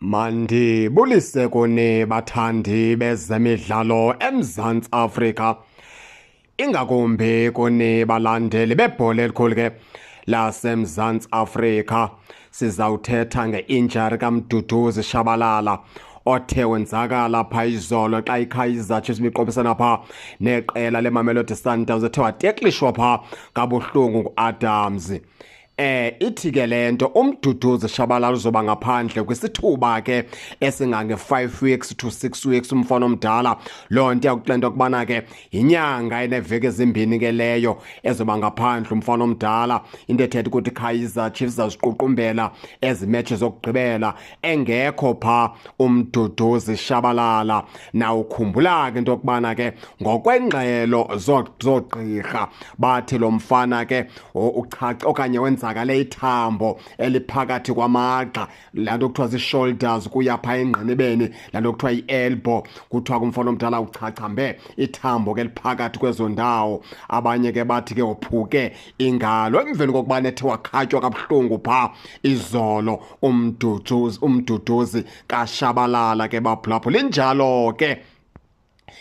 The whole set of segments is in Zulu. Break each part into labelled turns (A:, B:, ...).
A: Mandibulise kuni bathandi bezemidlalo eMzantsi Afrika, ingakumbi kuni balandeli bebhola elikhulu ke laseMzantsi Afrika. Sizawuthetha nge-injury kaMduduzi Shabalala othe wenzakala phaa izolo xa iKaizer Chiefs ibiqobisana phaa neqela leMamelodi Sundowns, ethe wateklishwa phaa kabuhlungu nguAdams. Ithi ke lento uMduduzi Shabalala uzoba ngaphandle kwisithuba ke esingange-5 weeks to 6 weeks. Umfana omdala loo nto yakuxela into yokubana ke yinyanga eneveki ezimbini ke leyo ezoba ngaphandle umfana omdala. Into ethetha ukuthi iKaizer Chiefs zaziququmbela ezi matches zokugqibela engekho phaa uMduduzi Shabalala. Nawukhumbula ke into yokubana ke ngokwengxelo zoogqirha bathi lo mfana ke uchache okanye wenzakale ithambo eliphakathi kwamagxa, laa nto kuthiwa zii-shoulders kuya phaa engqinibeni, laa nto kuthiwa yi-elbow. Kuthiwa kumfana omdala uchachambe ithambo ke liphakathi kwezo ndawo. Abanye ke bathi ke wophuke ingalo emveni kokubana ethe wakhatywa kabuhlungu phaa izolo uMduduzi kaShabalala ke baphulaphula. Injalo ke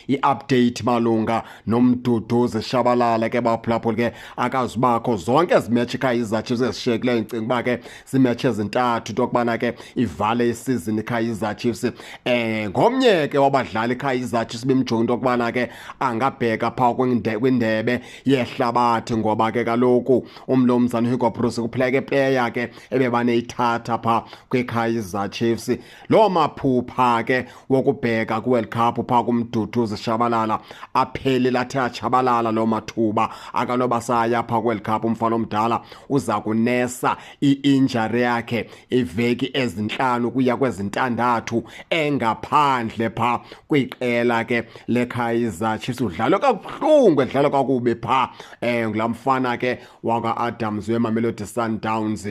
A: i-update malunga noMduduzi Shabalala ke baphulaphula ke akazubakho zonke ezi match iKaizer Chiefs ezishiyekileyo. Ndicinga uba ke ziimatch ezintathu into yokubana ke ivale isizini iKaizer Chiefs. Ngomnye ke wabadlali iKaizer Chiefs bimjonga into yokubana ke angabheka phaa kwindebe yehlabathi, ngoba ke kaloku umlomzana Hugo Broos kuphela ke player ke ebebaneyithatha phaa kwiKaizer Chiefs. Loo maphupha ke wokubheka kwiWorld Cup phaa kuMduduzi Shabalala apheli lathe atshabalala loo mathuba. Akanoba saya phaa kwiWorld Cup umfana omdala uza kunesa i-injury yakhe iveki ezintlanu kuya kwezintandathu engaphandle phaa kwiqela ke leKaizer Chiefs. Udlalwe kabuhlungu, edlalwe kakubi phaa ngulaa mfana ke waka-Adams weMamelodi Sundowns.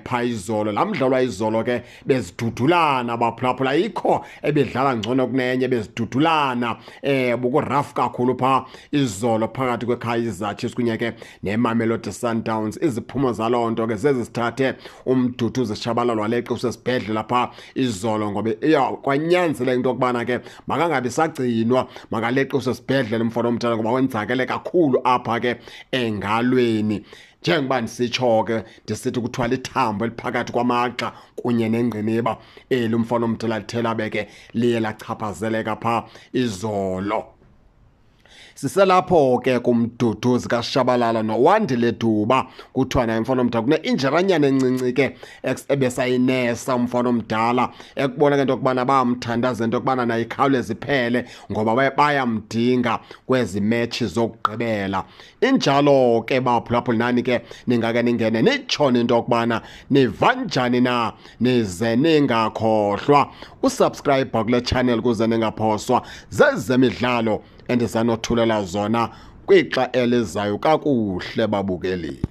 A: Phaa izolo laa mdlalo wayizolo ke bezidudulana baphulaphula, ayikho ebedlala ngcono kunenye, bezidudulana. Bukuraf kakhulu phaa izolo phakathi kweKaizer Chiefs kunye ke neMamelodi Sundowns. Iziphumo zaloo nto ke zezisithathe uMduduzi Shabalala waleqa usesibhedlela phaa izolo, ngoba kwanyanzeleka into yokubana ke makangabi sagcinwa, makaleqe usesibhedlela umfana omdala ngoba wenzakele kakhulu apha ke engalweni. Njengoba ndisitsho ke ndisithi kuthiwa lithambo eliphakathi kwamagxa kunye nengqiniba, eli umfana omdala lithe labe ke liye lachaphazeleka phaa izolo. Siselapho ke kuMduduzi kaShabalala noWandile Duba, kuthiwa naye umfana omdala kune-injiranyana encinci ke ebesayinesa umfana omdala, ekubona ke into yokubana bayamthandaza into yokubana naye ikhawuleze iphele ngoba bayamdinga kwezi match zokugqibela. Injalo ke baphulaphula, nani ke ningake ningene nitshone into yokubana niva njani na, nize ningakhohlwa usubscribe kule channel kuze ningaphoswa zezemidlalo endizanothulela zona kwixa elizayo kakuhle babukeli.